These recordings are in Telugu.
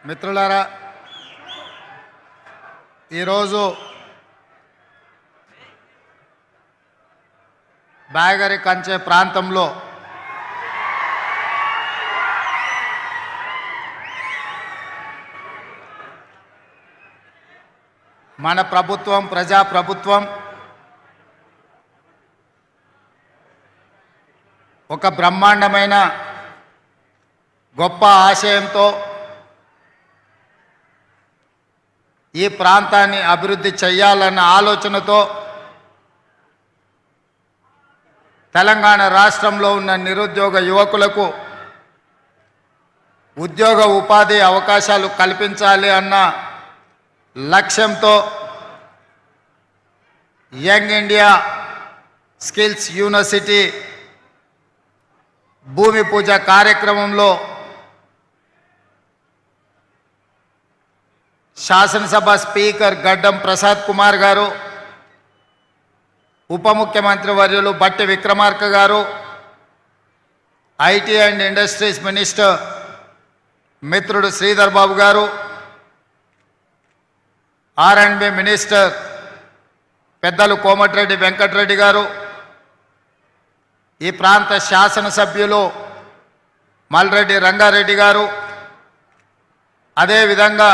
మిత్రులారా, ఈరోజు బాగరి కంచె ప్రాంతంలో మన ప్రభుత్వం ప్రజాప్రభుత్వం ఒక బ్రహ్మాండమైన గొప్ప ఆశయంతో ఈ ప్రాంతాన్ని అభివృద్ధి చేయాలన్న ఆలోచనతో తెలంగాణ రాష్ట్రంలో ఉన్న నిరుద్యోగ యువకులకు ఉద్యోగ ఉపాధి అవకాశాలు కల్పించాలి అన్న లక్ష్యంతో యంగ్ ఇండియా స్కిల్స్ యూనివర్సిటీ భూమి పూజ కార్యక్రమంలో శాసనసభ స్పీకర్ గడ్డం ప్రసాద్ కుమార్ గారు, ఉప ముఖ్యమంత్రి వర్యులు బట్టి విక్రమార్క గారు, ఐటీ అండ్ ఇండస్ట్రీస్ మినిస్టర్ మిత్రుడు శ్రీధర్ బాబు గారు, ఆర్&బి మినిస్టర్ పెద్దలు కోమటిరెడ్డి వెంకటరెడ్డి గారు, ఈ ప్రాంత శాసనసభ్యులు మల్రెడ్డి రంగారెడ్డి గారు, అదేవిధంగా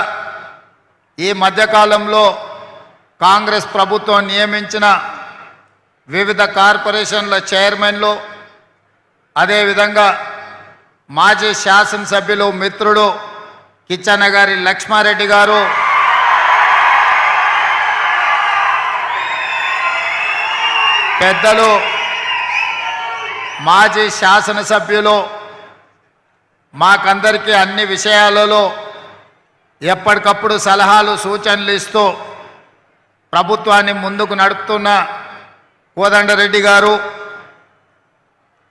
ఈ మధ్యకాలంలో కాంగ్రెస్ ప్రభుత్వం నియమించిన వివిధ కార్పొరేషన్ల చైర్మన్లు, అదేవిధంగా మాజీ శాసనసభ్యులు మిత్రుడు కిచ్చనగారి లక్ష్మారెడ్డి గారు, పెద్దలు మాజీ శాసనసభ్యులు మాకందరికీ అన్ని విషయాలలో ఎప్పటికప్పుడు సలహాలు సూచనలు ఇస్తూ ప్రభుత్వాన్ని ముందుకు నడుపుతున్న కోదండరెడ్డి గారు,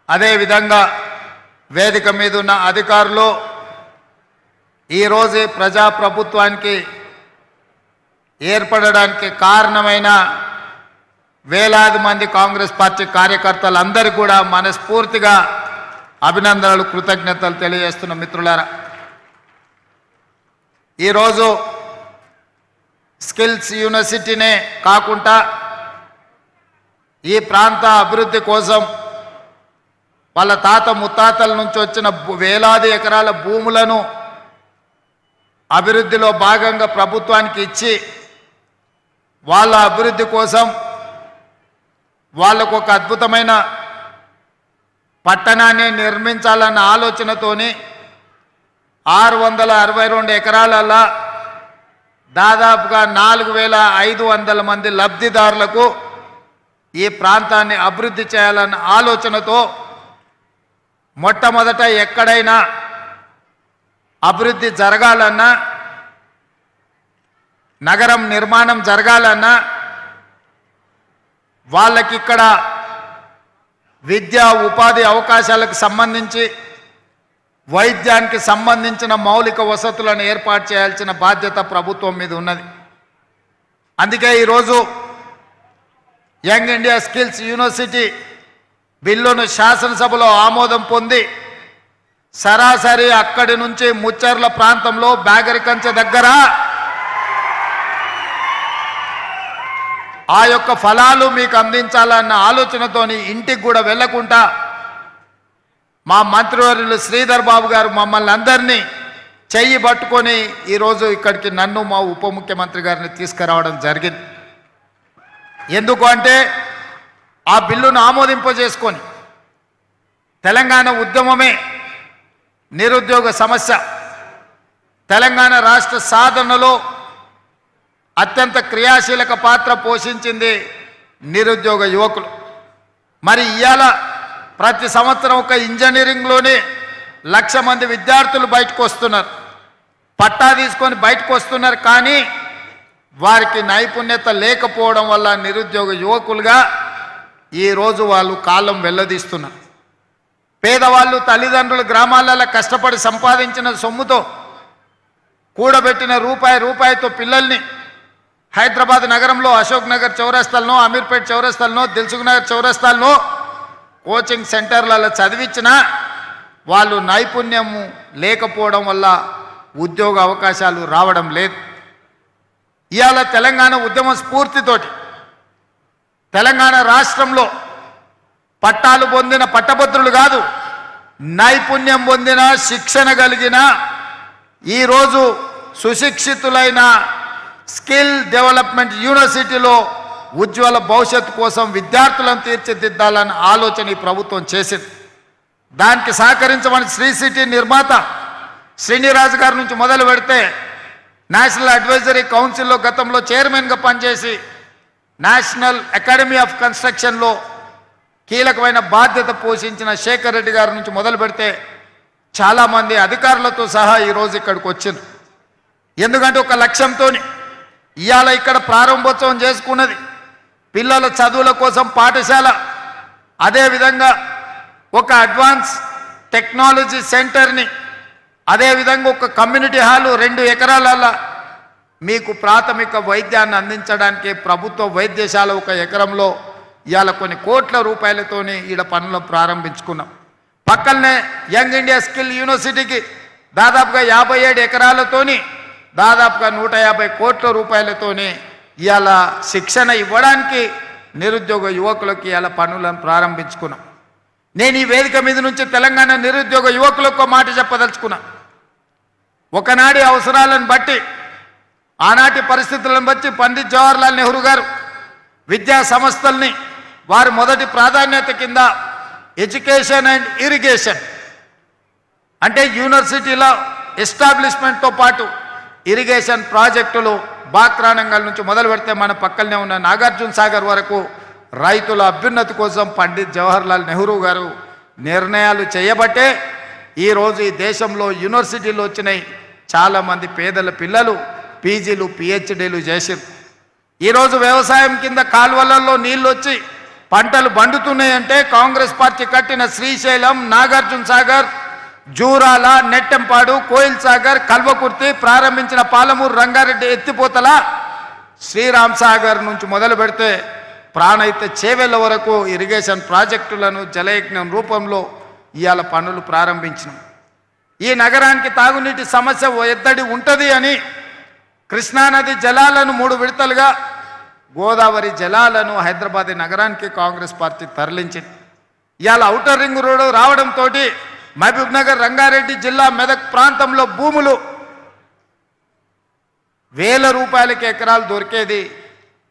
అదేవిధంగా వేదిక మీద ఉన్న అధికారులు, ఈరోజు ప్రజాప్రభుత్వానికి ఏర్పడడానికి కారణమైన వేలాది మంది కాంగ్రెస్ పార్టీ కార్యకర్తలందరికీ కూడా మనస్ఫూర్తిగా అభినందనలు, కృతజ్ఞతలు తెలియజేస్తున్న మిత్రులారా, ఈరోజు స్కిల్స్ యూనివర్సిటీనే కాకుండా ఈ ప్రాంత అభివృద్ధి కోసం వాళ్ళ తాత ముత్తాతల నుంచి వచ్చిన వేలాది ఎకరాల భూములను అభివృద్ధిలో భాగంగా ప్రభుత్వానికి ఇచ్చి వాళ్ళ అభివృద్ధి కోసం వాళ్ళకు ఒక అద్భుతమైన పట్టణాన్ని నిర్మించాలన్న ఆలోచనతోని 662 ఎకరాలలో దాదాపుగా 4500 మంది లబ్ధిదారులకు ఈ ప్రాంతాన్ని అభివృద్ధి చేయాలన్న ఆలోచనతో మొట్టమొదట ఎక్కడైనా అభివృద్ధి జరగాలన్నా, నగరం నిర్మాణం జరగాలన్నా వాళ్ళకి ఇక్కడ విద్యా ఉపాధి అవకాశాలకు సంబంధించి, వైద్యానికి సంబంధించిన మౌలిక వసతులను ఏర్పాటు చేయాల్సిన బాధ్యత ప్రభుత్వం మీద ఉన్నది. అందుకే ఈరోజు యంగ్ ఇండియా స్కిల్స్ యూనివర్సిటీ బిల్లును శాసనసభలో ఆమోదం పొంది సరాసరి అక్కడి నుంచి ముచ్చర్ల ప్రాంతంలో బాగరికంచె దగ్గర ఆ యొక్క ఫలాలు మీకు అందించాలన్న ఆలోచనతోని ఇంటికి కూడా వెళ్ళకుండా మా మంత్రివర్యులు శ్రీధర్ బాబు గారు మమ్మల్ని అందరినీ చెయ్యి పట్టుకొని ఈరోజు ఇక్కడికి నన్ను మా ఉప ముఖ్యమంత్రి గారిని తీసుకురావడం జరిగింది. ఎందుకు అంటే ఆ బిల్లును ఆమోదింపజేసుకొని తెలంగాణ ఉద్యమమే నిరుద్యోగ సమస్య, తెలంగాణ రాష్ట్ర సాధనలో అత్యంత క్రియాశీలక పాత్ర పోషించింది నిరుద్యోగ యువకులు. మరి ఇవాళ ప్రతి సంవత్సరం ఒక ఇంజనీరింగ్లోనే 1,00,000 మంది విద్యార్థులు బయటకు వస్తున్నారు, పట్టా తీసుకొని బయటకు వస్తున్నారు. కానీ వారికి నైపుణ్యత లేకపోవడం వల్ల నిరుద్యోగ యువకులుగా ఈరోజు వాళ్ళు కాలం వెల్లదీస్తున్నారు. పేదవాళ్ళు తల్లిదండ్రులు గ్రామాలలో కష్టపడి సంపాదించిన సొమ్ముతో కూడబెట్టిన రూపాయితో పిల్లల్ని హైదరాబాద్ నగరంలో అశోక్ నగర్ చౌరస్తాల్లో, అమీర్పేట్ చౌరస్తాల్లో, దిల్సుఖ్ నగర్ చౌరస్తాల్లో కోచింగ్ సెంటర్లలో చదివించినా వాళ్ళు నైపుణ్యము లేకపోవడం వల్ల ఉద్యోగ అవకాశాలు రావడం లేదు. ఇవాళ తెలంగాణ ఉద్యమ స్ఫూర్తితోటి తెలంగాణ రాష్ట్రంలో పట్టాలు పొందిన పట్టభద్రులు కాదు, నైపుణ్యం పొందిన శిక్షణ కలిగిన ఈరోజు సుశిక్షితులైన స్కిల్ డెవలప్మెంట్ యూనివర్సిటీలో ఉజ్వల భవిష్యత్తు కోసం విద్యార్థులను తీర్చిదిద్దాలన్న ఆలోచన ఈ ప్రభుత్వం చేసింది. దానికి సహకరించమని శ్రీ సిటీ నిర్మాత శ్రీనిరాజు గారి నుంచి మొదలు పెడితే నేషనల్ అడ్వైజరీ కౌన్సిల్లో గతంలో చైర్మన్గా పనిచేసి నేషనల్ అకాడమీ ఆఫ్ కన్స్ట్రక్షన్లో కీలకమైన బాధ్యత పోషించిన శేఖర్ రెడ్డి గారి నుంచి మొదలు పెడితే చాలామంది అధికారులతో సహా ఈరోజు ఇక్కడికి వచ్చింది. ఎందుకంటే ఒక లక్ష్యంతో ఇవాళ ఇక్కడ ప్రారంభోత్సవం చేసుకున్నది పిల్లల చదువుల కోసం పాఠశాల, అదేవిధంగా ఒక అడ్వాన్స్ టెక్నాలజీ సెంటర్ని, అదేవిధంగా ఒక కమ్యూనిటీ హాలు 2 ఎకరాల మీకు ప్రాథమిక వైద్యాన్ని అందించడానికి ప్రభుత్వ వైద్యశాల 1 ఎకరంలో ఇవాళ కొన్ని కోట్ల రూపాయలతోని ఈడ పనులు ప్రారంభించుకున్నాం. పక్కనే యంగ్ ఇండియా స్కిల్ యూనివర్సిటీకి దాదాపుగా 57 ఎకరాలతోని దాదాపుగా 150 కోట్ల రూపాయలతోని ఇవాళ శిక్షణ ఇవ్వడానికి నిరుద్యోగ యువకులకు ఇవాళ పనులను ప్రారంభించుకున్నాం. నేను ఈ వేదిక మీద నుంచి తెలంగాణ నిరుద్యోగ యువకులకు మాట చెప్పదలుచుకున్నా. ఒకనాటి అవసరాలను బట్టి, ఆనాటి పరిస్థితులను బట్టి పండిత్ జవహర్లాల్ నెహ్రూ గారు విద్యా సంస్థల్ని వారి మొదటి ప్రాధాన్యత కింద ఎడ్యుకేషన్ అండ్ ఇరిగేషన్ అంటే యూనివర్సిటీల ఎస్టాబ్లిష్మెంట్తో పాటు ఇరిగేషన్ ప్రాజెక్టులు బాక్రానంగల్ నుంచి మొదలు పెడితే మన పక్కనే ఉన్న నాగార్జున సాగర్ వరకు రైతుల అభ్యున్నతి కోసం పండిత్ జవహర్లాల్ నెహ్రూ గారు నిర్ణయాలు చేయబట్టే ఈరోజు ఈ దేశంలో యూనివర్సిటీలు వచ్చినాయి. చాలామంది పేదల పిల్లలు పీజీలు పిహెచ్డీలు చేసారు. ఈరోజు వ్యవసాయం కింద కాలువలలో నీళ్ళు వచ్చి పంటలు బండుతున్నాయంటే కాంగ్రెస్ పార్టీ కట్టిన శ్రీశైలం, నాగార్జున సాగర్, జూరాల, నెట్టెంపాడు, కోయిల్ సాగర్, కల్వకుర్తి, ప్రారంభించిన పాలమూరు రంగారెడ్డి ఎత్తిపోతల, శ్రీరామ్ సాగర్ నుంచి మొదలు పెడితే ప్రాణహిత చేవెళ్ళ వరకు ఇరిగేషన్ ప్రాజెక్టులను జలయజ్ఞం రూపంలో ఇవాళ పనులు ప్రారంభించినాం. ఈ నగరానికి తాగునీటి సమస్య ఎద్దడి ఉంటుంది అని కృష్ణానది జలాలను 3 విడతలుగా, గోదావరి జలాలను హైదరాబాద్ నగరానికి కాంగ్రెస్ పార్టీ తరలించింది. ఇవాళ ఔటర్ రింగ్ రోడ్డు రావడంతో మహబూబ్ నగర్, రంగారెడ్డి జిల్లా, మెదక్ ప్రాంతంలో భూములు వేల రూపాయలకి ఎకరాలు దొరికేది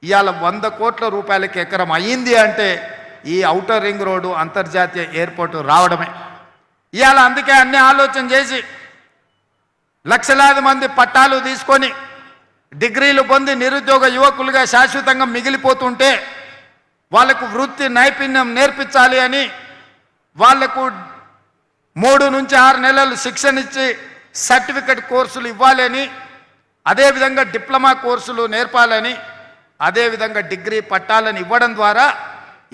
ఇవాళ 100 కోట్ల రూపాయలకి ఎకరం అయ్యింది అంటే ఈ ఔటర్ రింగ్ రోడ్డు అంతర్జాతీయ ఎయిర్పోర్టు రావడమే. ఇవాళ అందుకే అన్ని ఆలోచన చేసి లక్షలాది మంది పట్టాలు తీసుకొని డిగ్రీలు పొంది నిరుద్యోగ యువకులుగా శాశ్వతంగా మిగిలిపోతుంటే వాళ్లకు వృత్తి నైపుణ్యం నేర్పించాలి అని వాళ్లకు 3 నుంచి 6 నెలలు శిక్షణ ఇచ్చి సర్టిఫికెట్ కోర్సులు ఇవ్వాలి అని, అదేవిధంగా డిప్లొమా కోర్సులు నేర్పాలని, అదేవిధంగా డిగ్రీ పట్టాలను ఇవ్వడం ద్వారా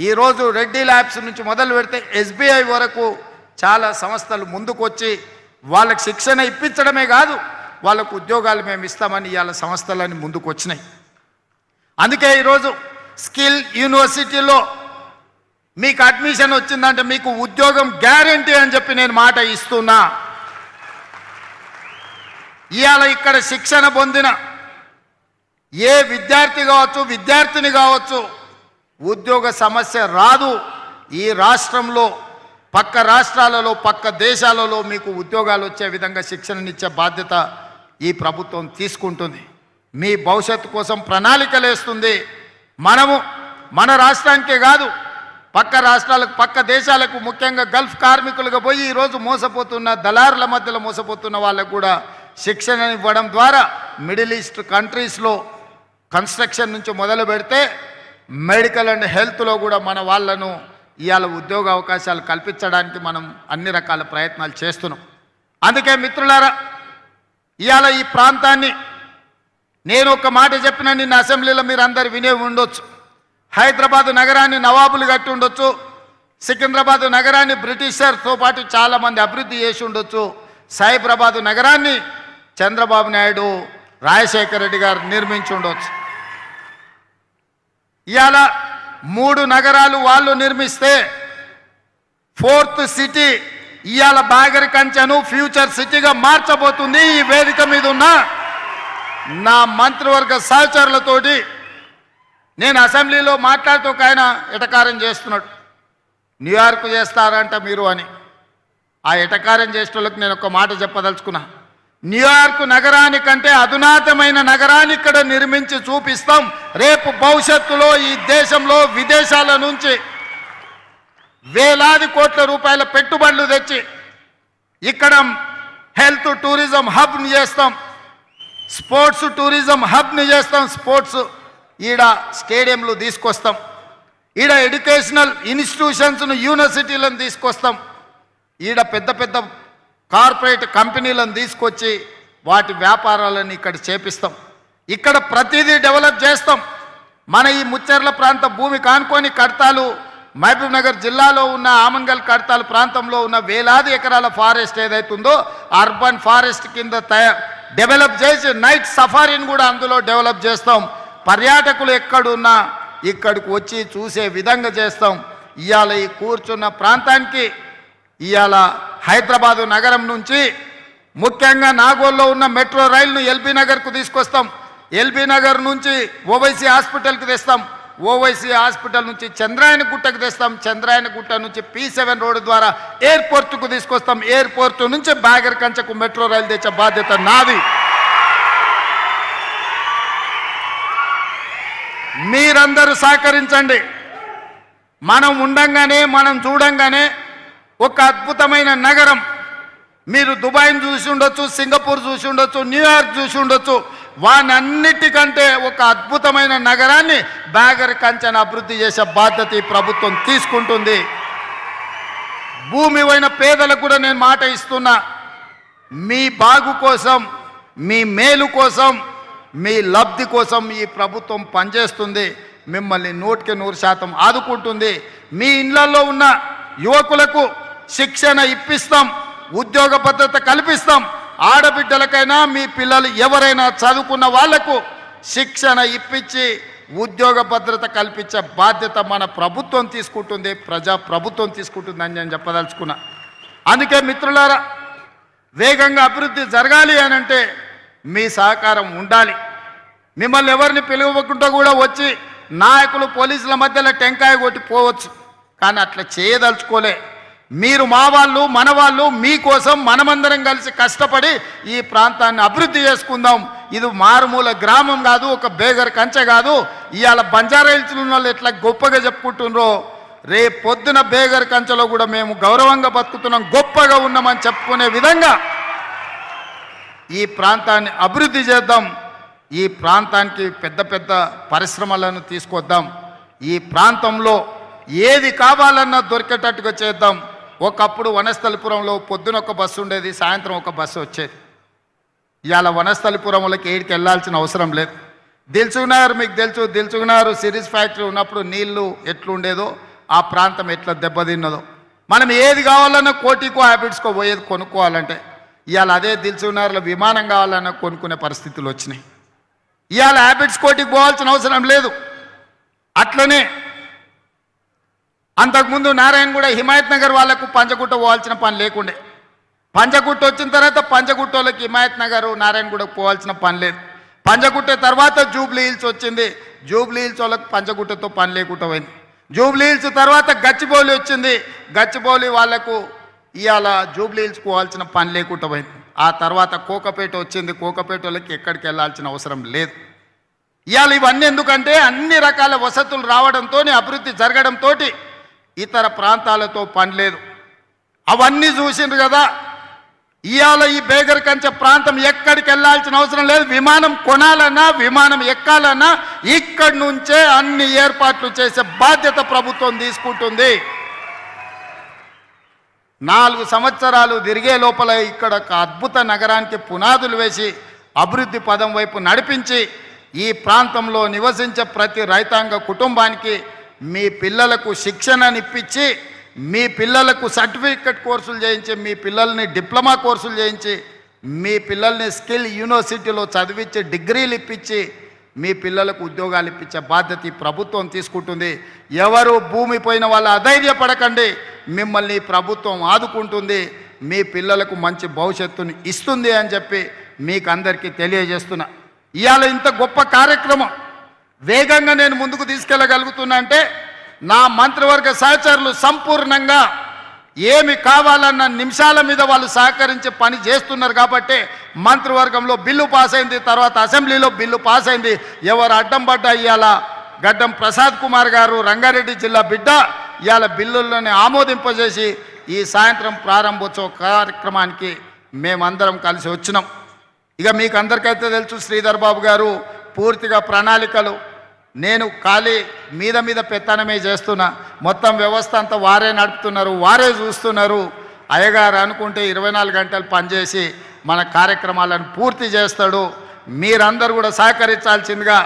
ఈరోజు రెడ్డి ల్యాబ్స్ నుంచి మొదలు పెడితే ఎస్బీఐ వరకు చాలా సంస్థలు ముందుకొచ్చి వాళ్ళకి శిక్షణ ఇప్పించడమే కాదు వాళ్ళకు ఉద్యోగాలు మేము ఇస్తామని ఇవాళ సంస్థలని ముందుకు వచ్చినాయి. అందుకే ఈరోజు స్కిల్ యూనివర్సిటీలో మీకు అడ్మిషన్ వచ్చిందంటే మీకు ఉద్యోగం గ్యారెంటీ అని చెప్పి నేను మాట ఇస్తున్నా. ఇవాళ ఇక్కడ శిక్షణ పొందిన ఏ విద్యార్థి కావచ్చు, విద్యార్థిని కావచ్చు, ఉద్యోగ సమస్య రాదు. ఈ రాష్ట్రంలో పక్క రాష్ట్రాలలో, పక్క దేశాలలో మీకు ఉద్యోగాలు వచ్చే విధంగా శిక్షణనిచ్చే బాధ్యత ఈ ప్రభుత్వం తీసుకుంటుంది. మీ భవిష్యత్తు కోసం ప్రణాళికలు వేస్తుంది. మనము మన రాష్ట్రానికే కాదు, పక్క రాష్ట్రాలకు, పక్క దేశాలకు, ముఖ్యంగా గల్ఫ్ కార్మికులుగా పోయి ఈరోజు మోసపోతున్న దళారుల మధ్యలో మోసపోతున్న వాళ్ళకు కూడా శిక్షణ ఇవ్వడం ద్వారా మిడిల్ ఈస్ట్ కంట్రీస్లో కన్స్ట్రక్షన్ నుంచి మొదలు పెడితే మెడికల్ అండ్ హెల్త్లో కూడా మన వాళ్ళను ఇవాళ ఉద్యోగ అవకాశాలు కల్పించడానికి మనం అన్ని రకాల ప్రయత్నాలు చేస్తున్నాం. అందుకే మిత్రులారా, ఇవాళ ఈ ప్రాంతాన్ని నేను ఒక మాట చెప్పిన నిన్న అసెంబ్లీలో మీరు అందరు వినే ఉండొచ్చు. హైదరాబాదు నగరాన్ని నవాబులు కట్టి ఉండొచ్చు, సికింద్రాబాదు నగరాన్ని బ్రిటిషర్తో పాటు చాలామంది అభివృద్ధి చేసి ఉండొచ్చు, సైబరాబాదు నగరాన్ని చంద్రబాబు నాయుడు, రాజశేఖర రెడ్డి గారు నిర్మించి ఉండొచ్చు. ఇవాళ 3 నగరాలు వాళ్ళు నిర్మిస్తే 4th సిటీ ఇవాళ బాగరి కంచెను ఫ్యూచర్ సిటీగా మార్చబోతుంది. ఈ వేదిక మీద ఉన్న నా మంత్రివర్గ సహచరులతోటి నేను అసెంబ్లీలో మాట్లాడుతూ ఒక ఆయన ఎటకారం చేస్తున్నాడు. న్యూయార్క్ చేస్తారంట మీరు అని. ఆ ఎటకారం చేసేటోళ్ళకి నేను ఒక మాట చెప్పదలుచుకున్నా. న్యూయార్క్ నగరానికంటే అధునాతమైన నగరాన్ని ఇక్కడ నిర్మించి చూపిస్తాం. రేపు భవిష్యత్తులో ఈ దేశంలో విదేశాల నుంచి వేలాది కోట్ల రూపాయల పెట్టుబడులు తెచ్చి ఇక్కడ హెల్త్ టూరిజం హబ్ని చేస్తాం, స్పోర్ట్స్ టూరిజం హబ్ని చేస్తాం. స్పోర్ట్స్ ఈడ స్టేడియంలు తీసుకొస్తాం, ఈడ ఎడ్యుకేషనల్ ఇన్స్టిట్యూషన్స్ను యూనివర్సిటీలను తీసుకొస్తాం, ఈడ పెద్ద పెద్ద కార్పొరేట్ కంపెనీలను తీసుకొచ్చి వాటి వ్యాపారాలను ఇక్కడ చేపిస్తాం. ఇక్కడ ప్రతిదీ డెవలప్ చేస్తాం. మన ఈ ముచ్చెర్ల ప్రాంత భూమి కానుకొని కడతాలు మహబూబ్ నగర్ జిల్లాలో ఉన్న ఆమంగల్ కడతాలు ప్రాంతంలో ఉన్న వేలాది ఎకరాల ఫారెస్ట్ ఏదైతుందో అర్బన్ ఫారెస్ట్ కింద డెవలప్ చేసి నైట్ సఫారీని కూడా అందులో డెవలప్ చేస్తాం. పర్యాటకులు ఎక్కడున్నా ఇక్కడికి వచ్చి చూసే విధంగా చేస్తాం. ఇవాళ ఈ కూర్చున్న ప్రాంతానికి ఇవాళ హైదరాబాదు నగరం నుంచి ముఖ్యంగా నాగోల్లో ఉన్న మెట్రో రైలును ఎల్బీ నగర్కు తీసుకొస్తాం. ఎల్బీ నగర్ నుంచి ఓవైసీ హాస్పిటల్కి తెస్తాం, ఓవైసీ హాస్పిటల్ నుంచి చంద్రాయన గుట్టకు తెస్తాం, చంద్రాయన గుట్ట నుంచి P7 రోడ్డు ద్వారా ఎయిర్పోర్టుకు తీసుకొస్తాం, ఎయిర్పోర్టు నుంచి బాగర్ కంచకు మెట్రో రైలు తెచ్చే బాధ్యత నాది. మీరందరూ సహకరించండి. మనం ఉండంగానే మనం చూడంగానే ఒక అద్భుతమైన నగరం. మీరు దుబాయ్ని చూసి ఉండొచ్చు, సింగపూర్ చూసి ఉండొచ్చు, న్యూయార్క్ చూసి ఉండొచ్చు. వానన్నిటికంటే ఒక అద్భుతమైన నగరాన్ని బాగర్ కంచెను అభివృద్ధి చేసే బాధ్యత ఈ ప్రభుత్వం తీసుకుంటుంది. భూమి అయిన పేదలకు కూడా నేను మాట ఇస్తున్నా. మీ బాగు కోసం, మీ మేలు కోసం, మీ లబ్ధి కోసం ఈ ప్రభుత్వం పనిచేస్తుంది. మిమ్మల్ని 100% ఆదుకుంటుంది. మీ ఇళ్లలో ఉన్న యువకులకు శిక్షణ ఇప్పిస్తాం, ఉద్యోగ భద్రత కల్పిస్తాం. ఆడబిడ్డలకైనా మీ పిల్లలు ఎవరైనా చదువుకున్న వాళ్లకు శిక్షణ ఇప్పించి ఉద్యోగ భద్రత కల్పించే బాధ్యత మన ప్రభుత్వం తీసుకుంటుంది, ప్రజా ప్రభుత్వం తీసుకుంటుందని నేను చెప్పదలుచుకున్నా. అందుకే మిత్రులారా, వేగంగా అభివృద్ధి జరగాలి అనంటే మీ సహకారం ఉండాలి. మిమ్మల్ని ఎవరిని పిలువకుండా కూడా వచ్చి నాయకులు పోలీసుల మధ్యలో టెంకాయ కొట్టి పోవచ్చు, కానీ అట్లా చేయదలుచుకోలే. మీరు మా వాళ్ళు, మన వాళ్ళు, మీకోసం మనమందరం కలిసి కష్టపడి ఈ ప్రాంతాన్ని అభివృద్ధి చేసుకుందాం. ఇది మారుమూల గ్రామం కాదు, ఒక బేగర్ కంచె కాదు. ఇవాళ బంజారా హిల్స్లో ఉన్న వాళ్ళు ఎట్లా గొప్పగా చెప్పుకుంటున్నారో రేపు పొద్దున బేగర్ కంచెలో కూడా మేము గౌరవంగా బతుకుతున్నాం, గొప్పగా ఉన్నామని చెప్పుకునే విధంగా ఈ ప్రాంతాన్ని అభివృద్ధి చేద్దాం. ఈ ప్రాంతానికి పెద్ద పెద్ద పరిశ్రమలను తీసుకొద్దాం. ఈ ప్రాంతంలో ఏది కావాలన్నా దొరికేటట్టుగా చేద్దాం. ఒకప్పుడు వనస్థలిపురంలో పొద్దున ఒక బస్సు ఉండేది, సాయంత్రం ఒక బస్సు వచ్చేది. ఇవాళ వనస్థలిపురంలోకి ఏడికి వెళ్ళాల్సిన అవసరం లేదు. దిల్సుఖ్నగర్ మీకు తెలుసు, దిల్సుఖ్నగర్ సిరీస్ ఫ్యాక్టరీ ఉన్నప్పుడు నీళ్లు ఎట్లుండేదో, ఆ ప్రాంతం ఎట్లా దెబ్బతిన్నదో. మనం ఏది కావాలన్నా కోటికో హ్యాబిట్స్కో పోయేది కొనుక్కోవాలంటే ఇవాళ అదే దిల్సుఖ్నగర్లో విమానం కావాలన్నా కొనుక్కునే పరిస్థితులు వచ్చినాయి. ఇవాళ హ్యాబిట్స్ కోటికి పోవాల్సిన అవసరం లేదు. అట్లనే అంతకుముందు నారాయణగూడ హిమాయత్ నగర్ వాళ్లకు పంచగుట్ట పోవాల్సిన పని లేకుండే. పంచగుట్ట వచ్చిన తర్వాత పంచగుట్ట వాళ్ళకి హిమాయత్ నగర్ నారాయణగూడకు పోవాల్సిన పని లేదు. పంచగుట్ట తర్వాత జూబ్లీ హిల్స్ వచ్చింది, జూబ్లీ హిల్స్ వాళ్ళకి పంచగుట్టతో పని లేకుండా పోయింది. జూబ్లీ హిల్స్ తర్వాత గచ్చిబౌలి వచ్చింది, గచ్చిబౌలి వాళ్లకు ఇవాళ జూబ్లీ హిల్స్ పోవాల్సిన పని లేకుండా పోయింది. ఆ తర్వాత కోకపేట వచ్చింది, కోకపేట వాళ్ళకి ఎక్కడికి వెళ్ళాల్సిన అవసరం లేదు. ఇవాళ ఇవన్నీ ఎందుకంటే అన్ని రకాల వసతులు రావడంతో, అభివృద్ధి జరగడంతో ఇతర ప్రాంతాలతో పని లేదు. అవన్నీ చూసిండ్రు కదా. ఇవాళ ఈ బేగర్ కంచె ప్రాంతం ఎక్కడికి వెళ్ళాల్సిన అవసరం లేదు. విమానం కొనాలన్నా, విమానం ఎక్కాలన్నా ఇక్కడి నుంచే అన్ని ఏర్పాట్లు చేసే బాధ్యత ప్రభుత్వం తీసుకుంటుంది. 4 సంవత్సరాలు తిరిగే లోపల ఇక్కడ ఒక అద్భుత నగరానికి పునాదులు వేసి అభివృద్ధి పదం వైపు నడిపించి ఈ ప్రాంతంలో నివసించే ప్రతి రైతాంగ కుటుంబానికి మీ పిల్లలకు శిక్షణనిప్పించి, మీ పిల్లలకు సర్టిఫికెట్ కోర్సులు చేయించి, మీ పిల్లల్ని డిప్లొమా కోర్సులు చేయించి, మీ పిల్లల్ని స్కిల్ యూనివర్సిటీలో చదివించి డిగ్రీలు ఇప్పించి మీ పిల్లలకు ఉద్యోగాలు ఇప్పించే బాధ్యత ఈ ప్రభుత్వం తీసుకుంటుంది. ఎవరు భూమి పోయిన వాళ్ళు అధైర్యపడకండి, మిమ్మల్ని ప్రభుత్వం ఆదుకుంటుంది, మీ పిల్లలకు మంచి భవిష్యత్తుని ఇస్తుంది అని చెప్పి మీకు అందరికీ తెలియజేస్తున్నా. ఇవాళ ఇంత గొప్ప కార్యక్రమం వేగంగా నేను ముందుకు తీసుకెళ్ళగలుగుతున్నా అంటే నా మంత్రివర్గ సహచరులు సంపూర్ణంగా ఏమి కావాలన్న నిమిషాల మీద వాళ్ళు సహకరించి పని చేస్తున్నారు కాబట్టి మంత్రివర్గంలో బిల్లు పాస్ అయింది, తర్వాత అసెంబ్లీలో బిల్లు పాస్ అయింది. ఎవరు అడ్డం పడ్డా ఇవాళ గడ్డం ప్రసాద్ కుమార్ గారు రంగారెడ్డి జిల్లా బిడ్డ ఇవాళ బిల్లుల్లోనే ఆమోదింపజేసి ఈ సాయంత్రం ప్రారంభోత్సవ కార్యక్రమానికి మేమందరం కలిసి వచ్చినాం. ఇక మీకు అందరికైతే తెలుసు శ్రీధర్ బాబు గారు పూర్తిగా ప్రణాళికలు, నేను ఖాళీ మీద పెత్తనమే చేస్తున్నా, మొత్తం వ్యవస్థ అంతా వారే నడుపుతున్నారు, వారే చూస్తున్నారు. అయ్యగారు అనుకుంటే 24 గంటలు పనిచేసి మన కార్యక్రమాలను పూర్తి చేస్తాడు. మీరందరూ కూడా సహకరించాల్సిందిగా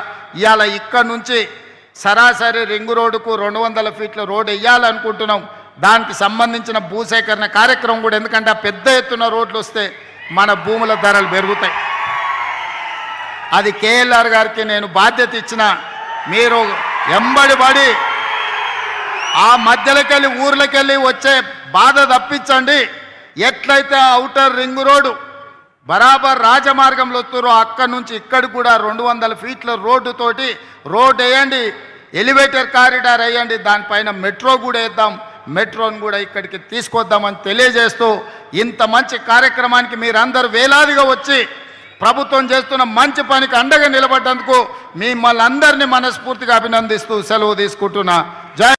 ఇవాళ ఇక్కడ నుంచి సరాసరి రింగు రోడ్డుకు 200 ఫీట్ల రోడ్డు వేయాలనుకుంటున్నాం. దానికి సంబంధించిన భూసేకరణ కార్యక్రమం కూడా, ఎందుకంటే ఆ పెద్ద ఎత్తున రోడ్లు వస్తే మన భూముల ధరలు పెరుగుతాయి. అది కేఎల్ఆర్ గారికి నేను బాధ్యత ఇచ్చిన, మీరు ఎంబడిపడి ఆ మధ్యలోకెళ్ళి ఊర్లకెళ్ళి వచ్చే బాధ తప్పించండి. ఎట్లయితే ఔటర్ రింగ్ రోడ్డు బరాబర్ రాజమార్గంలో వస్తారో అక్కడి నుంచి ఇక్కడికి కూడా 200 ఫీట్ల రోడ్డుతోటి రోడ్ వేయండి, ఎలివేటర్ కారిడార్ వేయండి, దానిపైన మెట్రో కూడా వేద్దాం, మెట్రోను కూడా ఇక్కడికి తీసుకొద్దామని తెలియజేస్తూ ఇంత మంచి కార్యక్రమానికి మీరందరూ వేలాదిగా వచ్చి ప్రభుత్వం చేస్తున్న మంచి పనికి అండగా నిలబడ్డందుకు మిమ్మల్ని అందరినీ మనస్ఫూర్తిగా అభినందిస్తూ సెలవు తీసుకుంటున్నా. జై.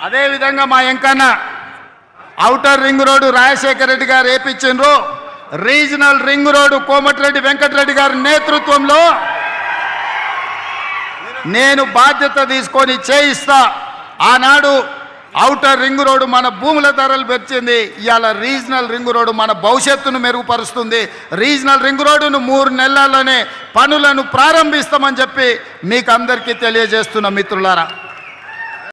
అదేవిధంగా మా Yenkanna outer ring road Rajasekhara Reddy గారు వేయించిండ్రు, regional ring road Komatireddy Venkatreddy గారి నేతృత్వంలో నేను బాధ్యత తీసుకొని చేయిస్తా. ఆనాడు ఔటర్ రింగ్ రోడ్డు మన భూముల ధరలు పెంచింది, ఇవాళ రీజనల్ రింగ్ రోడ్డు మన భవిష్యత్తును మెరుగుపరుస్తుంది. రీజనల్ రింగ్ రోడ్డును 3 నెలల్లోనే పనులను ప్రారంభిస్తామని చెప్పి మీకు అందరికీ తెలియజేస్తున్న మిత్రులారా.